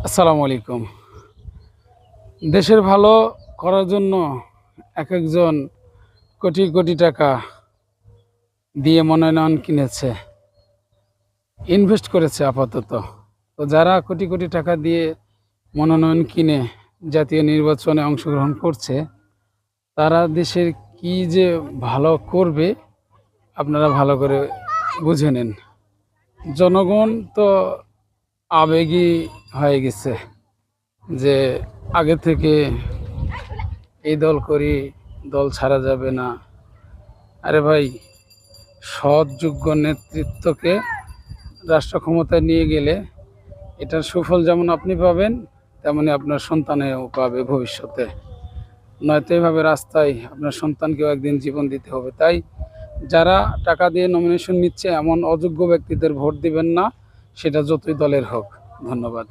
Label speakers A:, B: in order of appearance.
A: আসসালামু আলাইকুম। দেশের ভালো করার জন্য একেকজন কোটি কোটি টাকা দিয়ে মনোনয়ন কিনেছে, ইনভেস্ট করেছে আপাতত। তো যারা কোটি কোটি টাকা দিয়ে মনোনয়ন কিনে জাতীয় নির্বাচনে অংশগ্রহণ করছে, তারা দেশের কি যে ভালো করবে আপনারা ভালো করে বুঝে নিন। জনগণ তো আবেগী হয়ে গেছে যে আগে থেকে এই দল করি, দল ছাড়া যাবে না। আরে ভাই, সৎ যোগ্য নেতৃত্বকে রাষ্ট্র ক্ষমতায় নিয়ে গেলে এটার সুফল যেমন আপনি পাবেন, তেমনি আপনার সন্তানেও পাবে ভবিষ্যতে। নয়তো এভাবে রাস্তায় আপনার সন্তানকেও একদিন জীবন দিতে হবে। তাই যারা টাকা দিয়ে নমিনেশন নিচ্ছে এমন অযোগ্য ব্যক্তিদের ভোট দিবেন না, সেটা যতই দলের হোক। ধন্যবাদ।